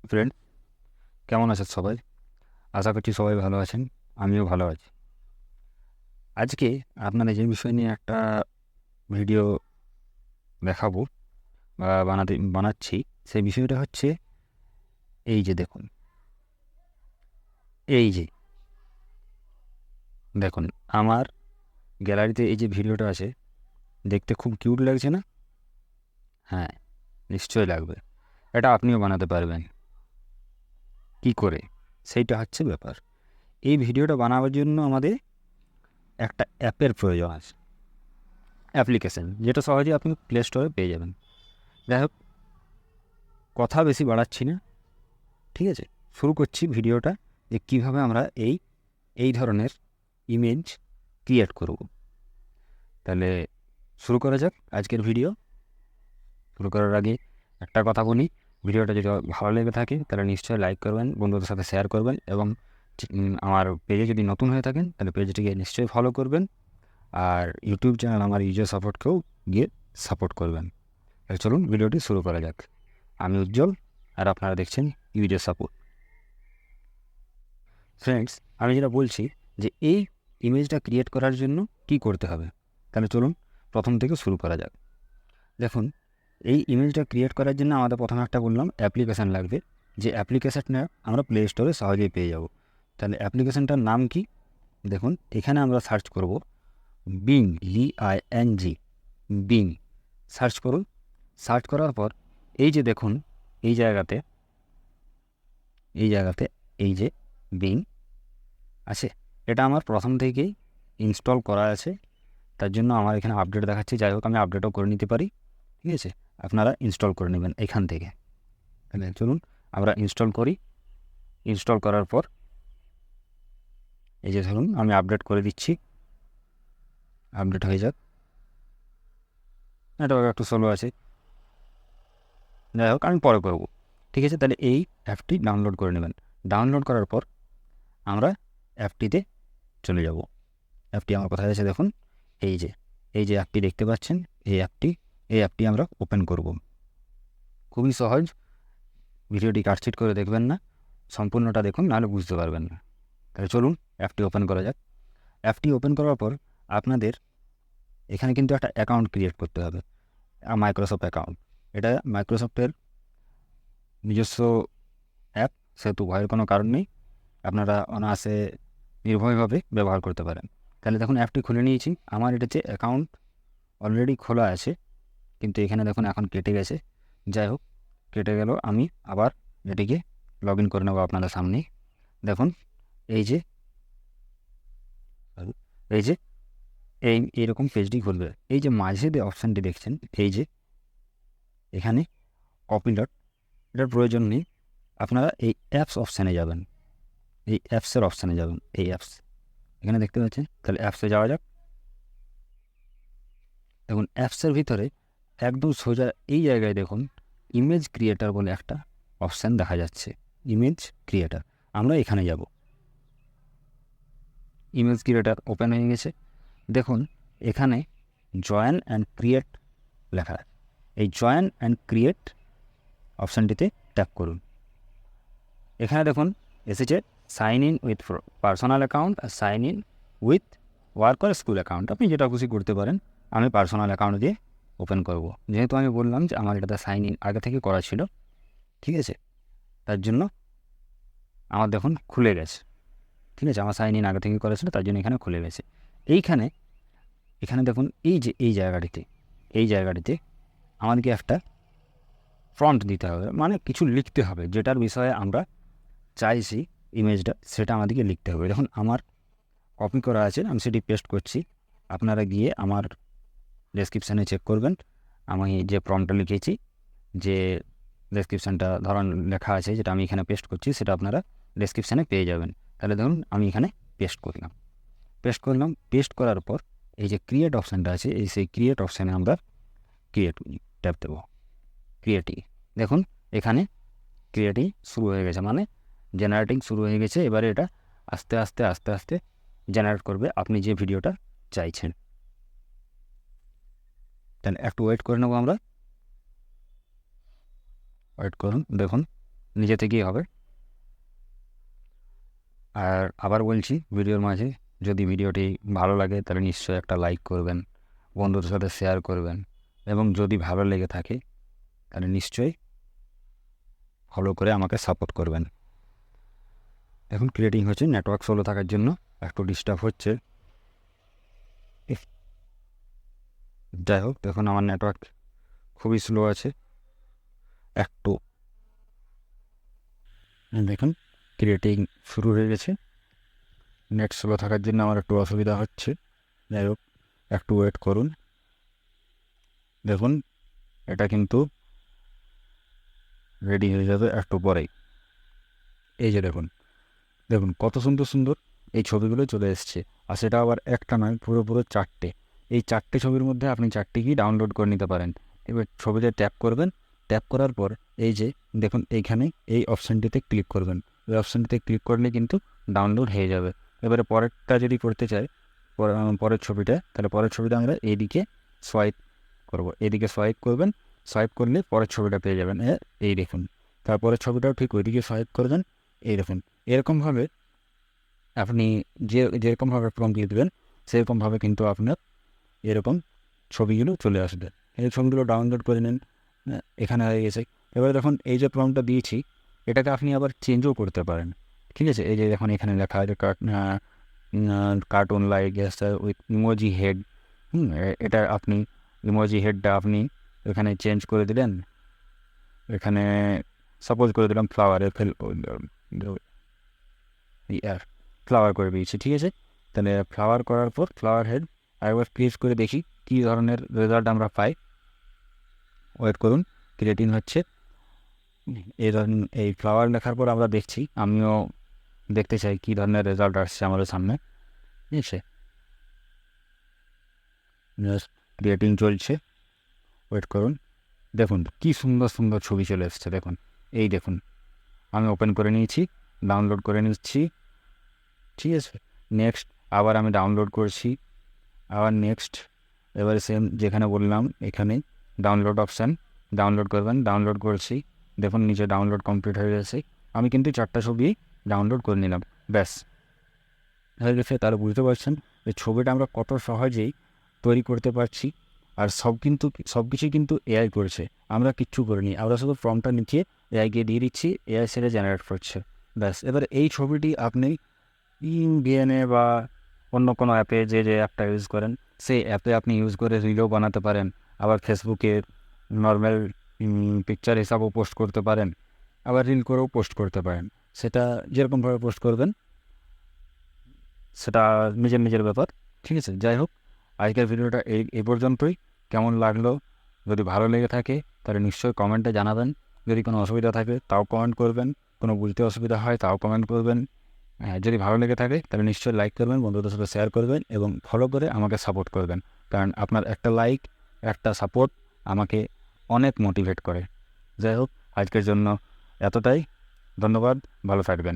Friend, কেমন আছেন সবাই? আশা করছি সবাই ভালো আছেন। আমিও ভালো আছি। আজকে আপনারা যে বিষয় নিয়ে একটা ভিডিও দেখাবো বা বানাচ্ছি, সেই বিষয়টা হচ্ছে এই যে দেখুন, এই যে দেখুন আমার গ্যালারিতে এই যে ভিডিওটা আছে, দেখতে খুব কিউট লাগছে না? হ্যাঁ, নিশ্চয়ই লাগবে। এটা আপনিও বানাতে পারবেন। কি করে? সেইটা হচ্ছে ব্যাপার। এই ভিডিওটা বানাবার জন্য আমাদের একটা অ্যাপের প্রয়োজন আছে, অ্যাপ্লিকেশন, যেটা সহজে আপনি প্লে স্টোরে পেয়ে যাবেন। যাই হোক, কথা বেশি বাড়াচ্ছি না, ঠিক আছে? শুরু করছি ভিডিওটা, যে কীভাবে আমরা এই ধরনের ইমেজ ক্রিয়েট করব। তাহলে শুরু করা যাক আজকের ভিডিও। শুরু করার আগে একটা কথা বলি, ভিডিওটা যদি ভালো লেগে থাকে তাহলে নিশ্চয়ই লাইক করবেন, বন্ধুদের সাথে শেয়ার করবেন, এবং আমার পেজে যদি নতুন হয়ে থাকেন তাহলে পেজটিকে নিশ্চয়ই ফলো করবেন। আর ইউটিউব চ্যানেল আমার ইউজার সাপোর্টকেও গিয়ে সাপোর্ট করবেন। তাহলে চলুন ভিডিওটি শুরু করা যাক। আমি উজ্জ্বল, আর আপনারা দেখছেন ইউজার সাপোর্ট। ফ্রেন্ডস, আমি যেটা বলছি যে এই ইমেজটা ক্রিয়েট করার জন্য কি করতে হবে, তাহলে চলুন প্রথম থেকে শুরু করা যাক। দেখুন, এই ইমেজটা ক্রিয়েট করার জন্য আমাদের প্রথমে একটা বললাম অ্যাপ্লিকেশান লাগবে, যে অ্যাপ্লিকেশানটা আমরা প্লে স্টোরে সহজেই পেয়ে যাব। তাহলে অ্যাপ্লিকেশানটার নাম কি? দেখুন, এখানে আমরা সার্চ করব বিং, BING, বিং সার্চ করুন। সার্চ করার পর এই যে দেখুন, এই জায়গাতে এই যে বিং আছে, এটা আমার প্রথম থেকেই ইনস্টল করা আছে। তার জন্য আমার এখানে আপডেট দেখাচ্ছে। যাই হোক, আমি আপডেটও করে নিতে পারি, ঠিক আছে? আপনারা ইনস্টল করে নেবেন এখান থেকে। তাহলে চলুন আমরা ইনস্টল করি। ইনস্টল করার পর এই যে ধরুন আমি আপডেট করে দিচ্ছি, আপডেট হয়ে যাক। নেটওয়ার্ক একটু স্লো আছে, যাই হোক আমি পরে করব, ঠিক আছে? তাহলে এই অ্যাপটি ডাউনলোড করে নেবেন। ডাউনলোড করার পর আমরা অ্যাপটিতে চলে যাব। অ্যাপটি আমার কোথায় আছে দেখুন, এই যে অ্যাপটি দেখতে পাচ্ছেন, এই অ্যাপটি আমরা ওপেন করব। খুবই সহজ, ভিডিওটি কাটছিট করে দেখবেন না, সম্পূর্ণটা দেখুন, নাহলে বুঝতে পারবেন না। তাহলে চলুন অ্যাপটি ওপেন করা যাক। অ্যাপটি ওপেন করার পর আপনাদের এখানে কিন্তু একটা অ্যাকাউন্ট ক্রিয়েট করতে হবে, মাইক্রোসফট অ্যাকাউন্ট। এটা মাইক্রোসফটের নিজস্ব অ্যাপ, সেহেতু ভয়ের কোনো কারণ নেই, আপনারা অনায়াসে নির্ভয়ভাবে ব্যবহার করতে পারেন। তাহলে দেখুন অ্যাপটি খুলে নিয়েছি। আমার এটা যে অ্যাকাউন্ট অলরেডি খোলা আছে, কিন্তু এখানে দেখুন এখন কেটে গেছে। যাই হোক, কেটে গেল, আমি আবার এটিকে লগ ইন করে নেবো আপনাদের সামনেই। দেখুন এই যে এই যে এইরকম পেজটি খুলবে। এই যে মাঝে যে অপশানটি দেখছেন, এই যে এখানে কপি ডট, এটার প্রয়োজন নেই। আপনারা এই অ্যাপস অপশানে যাবেন, এই অ্যাপসের অপশানে যাবেন, এই অ্যাপস এখানে দেখতে পাচ্ছেন। তাহলে অ্যাপসে যাওয়া যাক। দেখুন অ্যাপসের ভিতরে একদম সোজা এই জায়গায় দেখুন ইমেজ ক্রিয়েটার বলে একটা অপশান দেখা যাচ্ছে। ইমেজ ক্রিয়েটার, আমরা এখানে যাব। ইমেজ ক্রিয়েটার ওপেন হয়ে গেছে। দেখুন এখানে জয়েন অ্যান্ড ক্রিয়েট লেখা। এই জয়েন অ্যান্ড ক্রিয়েট অপশানটিতে ট্যাপ করুন। এখানে দেখুন এসেছে sign in with personal account আর সাইন ইন উইথ ওয়ার্ক আর স্কুল অ্যাকাউন্ট। আপনি যেটা খুশি করতে পারেন। আমি পার্সোনাল অ্যাকাউন্ট দিয়ে ওপেন করব, যেহেতু আমি বললাম যে আমার এটাতে সাইন ইন আগে থেকে করা ছিল, ঠিক আছে? তার জন্য আমার দেখুন খুলে গেছে, ঠিক আছে? আমার সাইন ইন আগে থেকে করা ছিল, তার জন্য এখানে খুলে গেছে। এখানে দেখুন এই জায়গাটিতে আমাদেরকে একটা ফ্রন্ট দিতে হবে, মানে কিছু লিখতে হবে, যেটার বিষয়ে আমরা চাইছি ইমেজটা, সেটা আমাদেরকে লিখতে হবে। দেখুন আমার কপি করা আছে, আমি সেটি পেস্ট করছি। আপনারা গিয়ে আমার ডেসক্রিপশানে চেক করবেন, আমি যে প্রম্পটটা লিখেছি, যে ডেসক্রিপশানটা ধরুন লেখা আছে, যেটা আমি এখানে পেস্ট করছি, সেটা আপনারা ডেসক্রিপশানে পেয়ে যাবেন। তাহলে ধরুন আমি এখানে পেস্ট করলাম। পেস্ট করার পর এই যে ক্রিয়েট অপশানটা আছে, সেই ক্রিয়েট অপশানে আমরা ক্রিয়েট ট্যাপ দেবো। ক্রিয়েটিং, দেখুন এখানে ক্রিয়েটিং শুরু হয়ে গেছে, মানে জেনারেটিং শুরু হয়ে গেছে। এবারে এটা আস্তে আস্তে জেনারেট করবে আপনি যে ভিডিওটা চাইছেন। তাহলে একটু ওয়েট করে নেবো আমরা। ওয়েট করুন, দেখুন নিজে থেকেই হবে। আর আবার বলছি ভিডিওর মাঝে, যদি ভিডিওটি ভালো লাগে তাহলে নিশ্চয়ই একটা লাইক করবেন, বন্ধুদের সাথে শেয়ার করবেন, এবং যদি ভালো লেগে থাকে তাহলে নিশ্চয়ই ফলো করে আমাকে সাপোর্ট করবেন। এখন ক্রিয়েটিং হচ্ছে, নেটওয়ার্ক স্লো থাকার জন্য একটু ডিস্টার্ব হচ্ছে। যাই হোক, দেখুন আমার নেটওয়ার্ক খুবই স্লো আছে একটু। দেখুন ক্রিয়েটিং শুরু হয়ে গেছে। নেট স্লো থাকার জন্য আমার একটু অসুবিধা হচ্ছে। যাই হোক, একটু ওয়েট করুন। দেখুন এটা কিন্তু রেডি হয়ে যাবে একটু পরেই। এই যে দেখুন, দেখুন কত সুন্দর সুন্দর এই ছবিগুলো চলে এসছে। আর সেটা আবার একটা নয়, পুরো 4টে। এই 4টে ছবির মধ্যে আপনি 4টিকেই ডাউনলোড করে নিতে পারেন। এবার ছবিতে ট্যাপ করবেন, ট্যাপ করার পর এই যে দেখুন এইখানে এই অপশানটিতে ক্লিক করবেন। ওই অপশানটিতে ক্লিক করলে কিন্তু ডাউনলোড হয়ে যাবে। এবারে পরেরটা যদি করতে চাই, পরের ছবিটা, তাহলে পরের ছবিটা আমরা এইদিকে সোয়াইপ করব। এইদিকে সোয়াইপ করবেন, সোয়াইপ করলে পরের ছবিটা পেয়ে যাবেন। এই দেখুন, তারপরের ছবিটাও ঠিক ওইদিকে সোয়াইপ করবেন। এই দেখুন, এরকমভাবে আপনি যেরকমভাবে প্রম্পট দিয়ে দেবেন সেরকমভাবে কিন্তু আপনার এরকম ছবিগুলো চলে আসবে। এই ছবিগুলো ডাউনলোড করে নিন। এখানে হয়ে গেছে। এবারে দেখুন এই যে প্রম্পটটা দিয়েছি, এটাকে আপনি আবার চেঞ্জও করতে পারেন। ঠিক আছে, এই যে দেখুন এখানে লেখা আছে cartoon like with emoji head. এটা আপনি ইমোজি হেডটা আপনি এখানে চেঞ্জ করে দিলেন। এখানে সাপোজ করে দিলাম ফ্লাওয়ারের ফ্লাওয়ার করে দিয়েছি। ঠিক আছে, তাহলে ফ্লাওয়ার করার পর ফ্লাওয়ার হেড আরেকবার প্লেস করে দেখি কী ধরনের রেজাল্ট আমরা পাই। ওয়েট করুন, ক্রিয়েটিং হচ্ছে। এই ফ্লাওয়ার লেখার পর আমরা দেখছি, আমিও দেখতে চাই কী ধরনের রেজাল্ট আসছে আমাদের সামনে। ঠিক আছে, ক্রিয়েটিং চলছে, ওয়েট করুন। দেখুন কী সুন্দর সুন্দর ছবি চলে এসছে। দেখুন এই দেখুন, আমি ওপেন করে নিয়েছি, ডাউনলোড করে নিচ্ছি। ঠিক আছে, নেক্সট আবার আমি ডাউনলোড করছি, আবার নেক্সট। এবারে সেম যেখানে বললাম এখানে ডাউনলোড অপশান, ডাউনলোড করবেন, ডাউনলোড করছি। দেখুন নিচে ডাউনলোড কমপ্লিট হয়ে গেছে। আমি কিন্তু 4টা ছবি ডাউনলোড করে নিলাম, ব্যাস হয়ে গেছে। তাহলে বুঝতে পারছেন যে ছবিটা আমরা কত সহজেই তৈরি করতে পারছি। আর সব কিছুই কিন্তু এআই করেছে, আমরা কিচ্ছু করিনি। আমরা শুধু ফর্মটা নিচে এআইকে দিয়ে দিচ্ছি, এআই সেটা জেনারেট করছে, ব্যাস। এবার এই ছবিটি আপনি ভিএনএ বা অন্য কোনো অ্যাপে, যে অ্যাপটা ইউজ করেন সেই অ্যাপে আপনি ইউজ করে রিলও বানাতে পারেন। আবার ফেসবুকে নর্মাল পিকচার হিসাবেও পোস্ট করতে পারেন, আবার রিল করেও পোস্ট করতে পারেন। সেটা যেরকমভাবে পোস্ট করবেন সেটা নিজের নিজের ব্যাপার। ঠিক আছে, যাই হোক আজকের ভিডিওটা এই পর্যন্তই। কেমন লাগলো? যদি ভালো লেগে থাকে তাহলে নিশ্চয়ই কমেন্টে জানাবেন। যদি কোনো অসুবিধা থাকে তাও কমেন্ট করবেন, কোনো বুঝতে অসুবিধা হয় তাও কমেন্ট করবেন। যদি ভালো লেগে থাকে তাহলে নিশ্চয়ই লাইক করবেন, বন্ধুদের সাথে শেয়ার করবেন এবং ফলো করে আমাকে সাপোর্ট করবেন। কারণ আপনার একটা লাইক, একটা সাপোর্ট আমাকে অনেক মোটিভেট করে। যাই হোক আজকের জন্য এতটাই, ধন্যবাদ, ভালো থাকবেন।